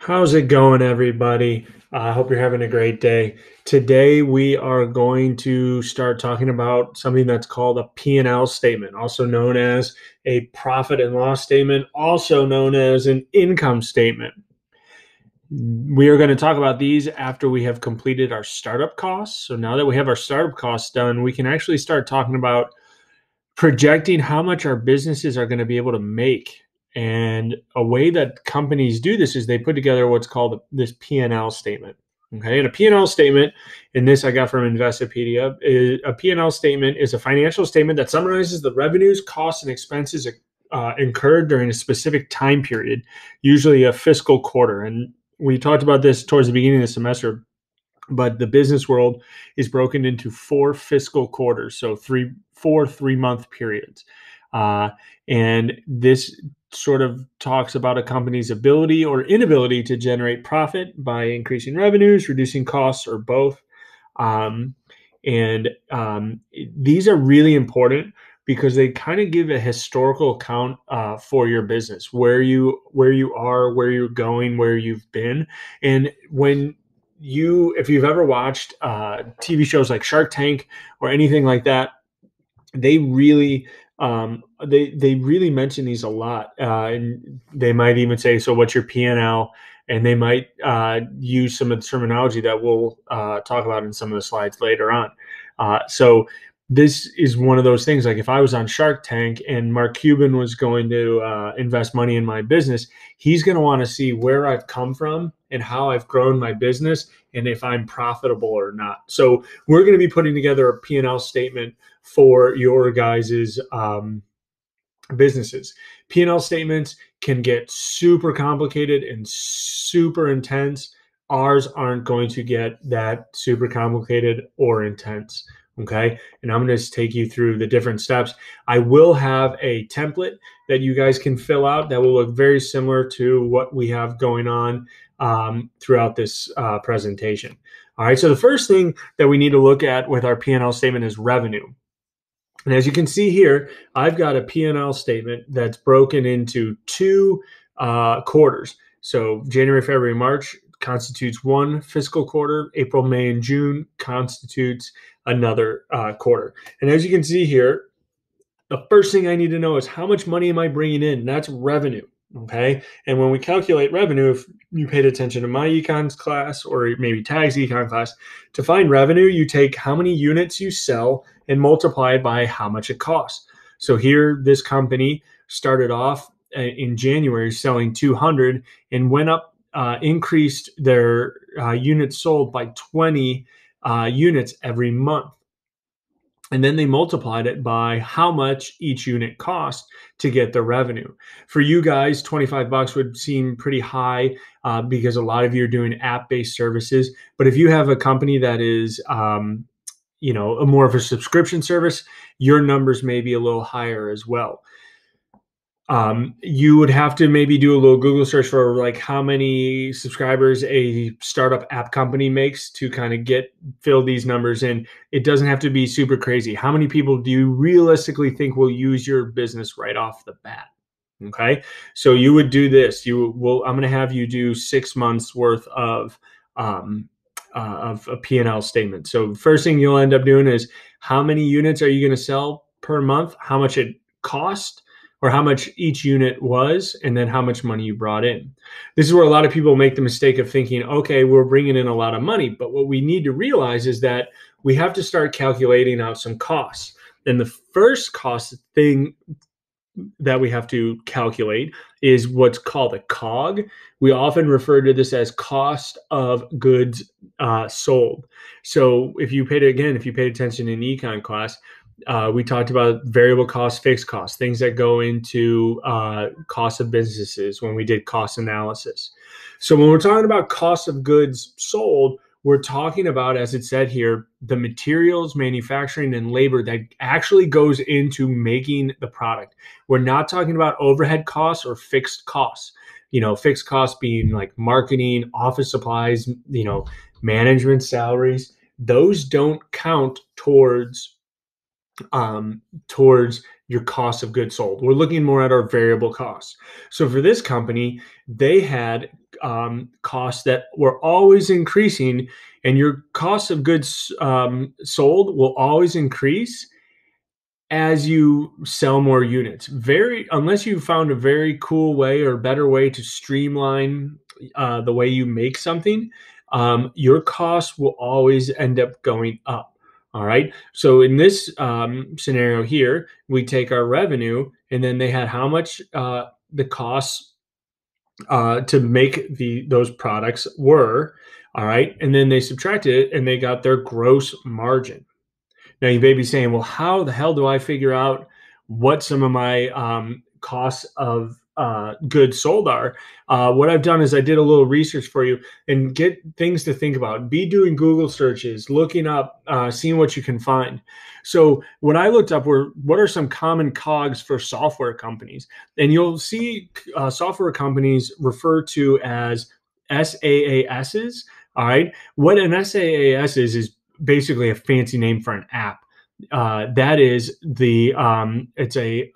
How's it going, everybody? I hope you're having a great day. Today, we are going to start talking about something that's called a P&L statement, also known as a profit and loss statement, also known as an income statement. We are going to talk about these after we have completed our startup costs. So now that we have our startup costs done, we can actually start talking about projecting how much our businesses are going to be able to make. And a way that companies do this is they put together what's called this P&L statement. Okay, and a P&L statement, and this I got from Investopedia, a P&L statement is a financial statement that summarizes the revenues, costs, and expenses incurred during a specific time period, usually a fiscal quarter. And we talked about this towards the beginning of the semester, but the business world is broken into four fiscal quarters, so four 3-month periods. Uh, and this sort of talks about a company's ability or inability to generate profit by increasing revenues, reducing costs, or both. Um, and these are really important because they kind of give a historical account for your business, where you are, where you're going, where you've been. And if you've ever watched TV shows like Shark Tank or anything like that, they really they really mention these a lot, and they might even say, "So, what's your P&L?" And they might use some of the terminology that we'll talk about in some of the slides later on. So this is one of those things. Like if I was on Shark Tank and Mark Cuban was going to invest money in my business, he's going to want to see where I've come from and how I've grown my business and if I'm profitable or not. So we're going to be putting together a P&L statement for your guys's businesses. P&L statements can get super complicated and super intense. Ours aren't going to get that super complicated or intense. Okay. And I'm going to take you through the different steps. I will have a template that you guys can fill out that will look very similar to what we have going on throughout this presentation. All right. So the first thing that we need to look at with our P&L statement is revenue. And as you can see here, I've got a P&L statement that's broken into two quarters. So January, February, March constitutes one fiscal quarter. April, May, and June constitutes another quarter. And as you can see here, the first thing I need to know is how much money am I bringing in? That's revenue. Okay. And when we calculate revenue, if you paid attention to my econs class or maybe Tag's econ class, to find revenue, you take how many units you sell and multiply it by how much it costs. So here, this company started off in January selling 200 and went up, increased their units sold by 20 units every month. And then they multiplied it by how much each unit cost to get the revenue. For you guys, 25 bucks would seem pretty high because a lot of you are doing app-based services. But if you have a company that is, a more of a subscription service, your numbers may be a little higher as well. You would have to maybe do a little Google search for like how many subscribers a startup app company makes to kind of fill these numbers in. It doesn't have to be super crazy. How many people do you realistically think will use your business right off the bat? Okay. So you would do this. I'm going to have you do 6 months worth of a P&L statement. So first thing you'll end up doing is how many units are you going to sell per month? How much it cost? Or how much each unit was, and then how much money you brought in. This is where a lot of people make the mistake of thinking, okay, we're bringing in a lot of money. But what we need to realize is that we have to start calculating out some costs. And the first cost thing that we have to calculate is what's called a COG. We often refer to this as cost of goods sold. So if you paid attention in econ class, we talked about variable costs, fixed costs, things that go into cost of businesses when we did cost analysis. So when we're talking about cost of goods sold, we're talking about, as it said here, the materials, manufacturing, and labor that actually goes into making the product. We're not talking about overhead costs or fixed costs. Fixed costs being like marketing, office supplies, management salaries. Those don't count towards towards your cost of goods sold. We're looking more at our variable costs. So for this company, they had costs that were always increasing, and your cost of goods sold will always increase as you sell more units. Very unless you found a very cool way or better way to streamline the way you make something, your costs will always end up going up. All right. So in this scenario here, we take our revenue, and then they had how much the costs to make those products were. All right, and then they subtracted it, and they got their gross margin. Now you may be saying, well, how the hell do I figure out what some of my costs of goods sold are? What I've done is I did a little research for you and get things to think about. Be doing Google searches, looking up, seeing what you can find. So what I looked up were what are some common COGS for software companies, and you'll see software companies refer to as SaaSs. All right, what an SaaS is basically a fancy name for an app. That is the it's a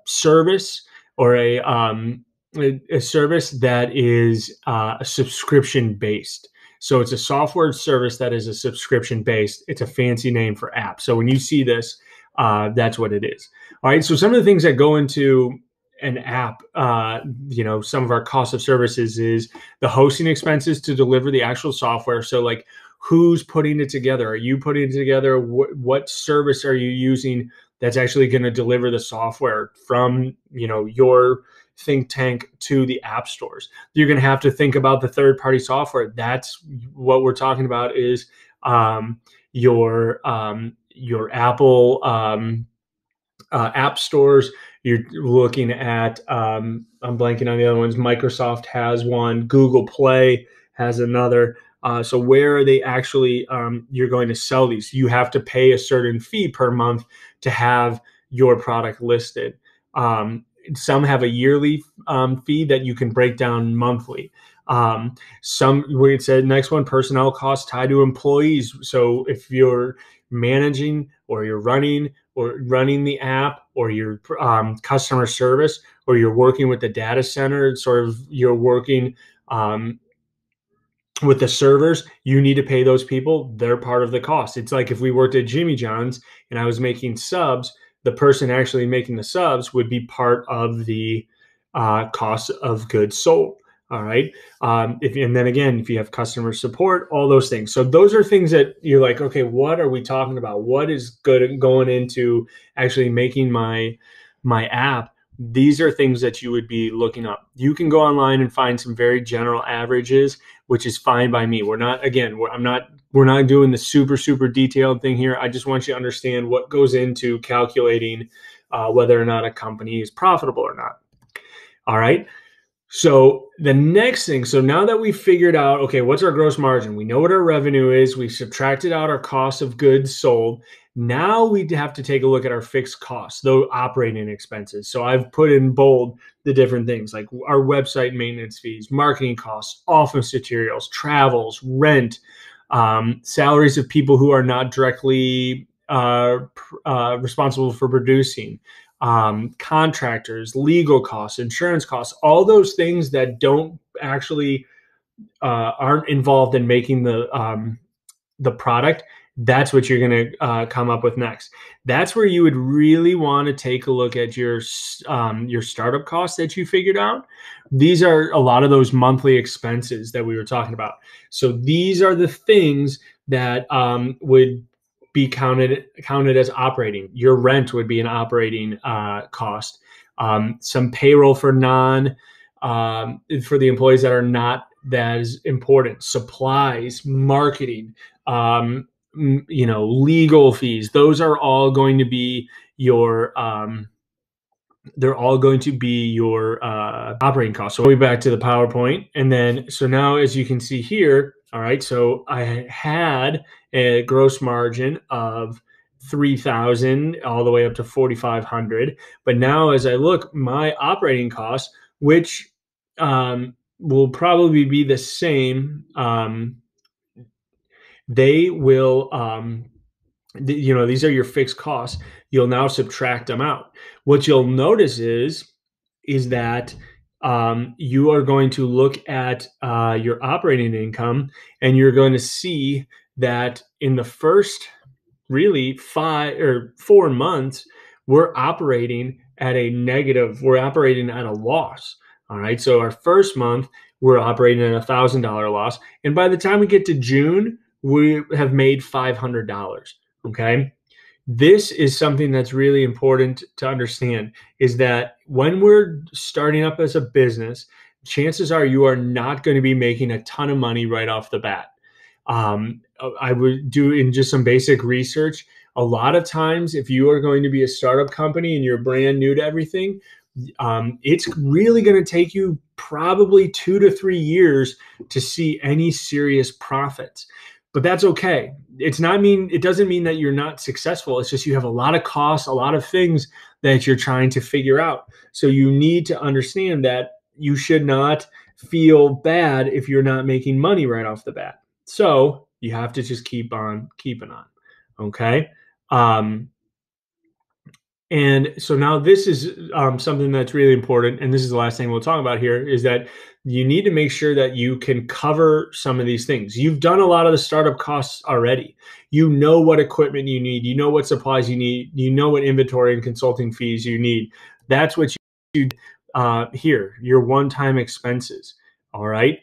service or a service that is a subscription based. So it's a software service that is a subscription based. It's a fancy name for app. So when you see this, that's what it is. All right. So some of the things that go into an app, some of our cost of services is the hosting expenses to deliver the actual software. So like who's putting it together? Are you putting it together? What service are you using that's actually going to deliver the software from your think tank to the app stores? You're going to have to think about the third party software. That's what we're talking about is your Apple app stores. You're looking at I'm blanking on the other ones. Microsoft has one. Google Play has another. So where are they actually you're going to sell these? You have to pay a certain fee per month to have your product listed. Some have a yearly fee that you can break down monthly. Some, we said next one, personnel costs tied to employees. So if you're managing or you're running the app, or your customer service, or you're working with the data center, sort of you're working with the servers, you need to pay those people. They're part of the cost. It's like if we worked at Jimmy John's and I was making subs, the person actually making the subs would be part of the cost of goods sold. All right. And then again, if you have customer support, all those things. So those are things that you're like, okay, what are we talking about? What is good going into actually making my app? These are things that you would be looking up. You can go online and find some very general averages, which is fine by me. We're not doing the super detailed thing here. I just want you to understand what goes into calculating whether or not a company is profitable or not. All right. So the next thing, so now that we figured out, okay, what's our gross margin? We know what our revenue is. We subtracted out our cost of goods sold. Now we have to take a look at our fixed costs, those operating expenses. So I've put in bold the different things like our website maintenance fees, marketing costs, office materials, travels, rent, salaries of people who are not directly responsible for producing, contractors, legal costs, insurance costs, all those things that don't actually aren't involved in making the product. That's what you're going to come up with next. That's where you would really want to take a look at your startup costs that you figured out. These are a lot of those monthly expenses that we were talking about. So these are the things that would be counted as operating. Your rent would be an operating cost. Some payroll for for the employees that are not that is important. Supplies, marketing, legal fees. Those are all going to be your operating costs. So going back to the PowerPoint, and then so now as you can see here, all right, so I had a gross margin of 3,000 all the way up to 4,500. But now as I look, my operating costs, which will probably be the same, they will these are your fixed costs. You'll now subtract them out. What you'll notice is that you are going to look at your operating income, and you're going to see that in the first really 4 months, we're operating at a negative. We're operating at a loss. All right. So our first month, we're operating at $1,000 loss. And by the time we get to June, we have made $500. Okay. This is something that's really important to understand, is that when we're starting up as a business, chances are you are not going to be making a ton of money right off the bat. I would do in just some basic research. A lot of times, if you are going to be a startup company and you're brand new to everything, it's really going to take you probably 2 to 3 years to see any serious profits. But that's okay. It doesn't mean that you're not successful. It's just you have a lot of costs, a lot of things that you're trying to figure out. So you need to understand that you should not feel bad if you're not making money right off the bat. So you have to just keep on keeping on. Okay. And so now this is something that's really important. And this is the last thing we'll talk about here, is that you need to make sure that you can cover some of these things. You've done a lot of the startup costs already. You know what equipment you need. You know what supplies you need. You know what inventory and consulting fees you need. That's what you here, your one-time expenses. All right.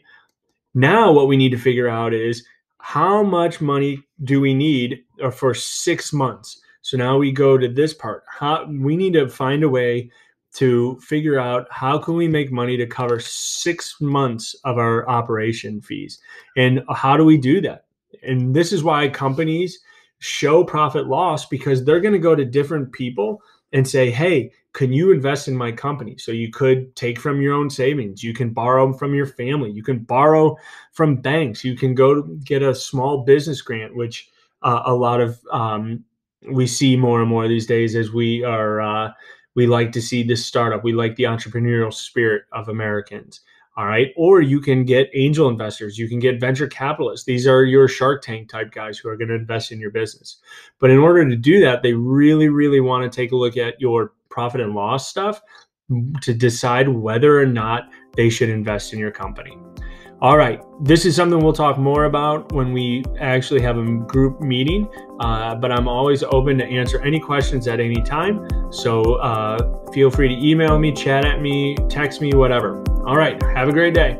Now what we need to figure out is how much money do we need for 6 months? So now we go to this part. We need to find a way to figure out how can we make money to cover 6 months of our operation fees. And how do we do that? And this is why companies show profit loss, because they're going to go to different people and say, hey, can you invest in my company? So you could take from your own savings. You can borrow from your family. You can borrow from banks. You can go to get a small business grant, which a lot of we see more and more these days, as we like to see this startup. We like the entrepreneurial spirit of Americans. All right. Or you can get angel investors. You can get venture capitalists. These are your Shark Tank type guys who are going to invest in your business. But in order to do that, they really, really want to take a look at your profit and loss stuff to decide whether or not they should invest in your company. All right, this is something we'll talk more about when we actually have a group meeting, but I'm always open to answer any questions at any time. So feel free to email me, chat at me, text me, whatever. All right, have a great day.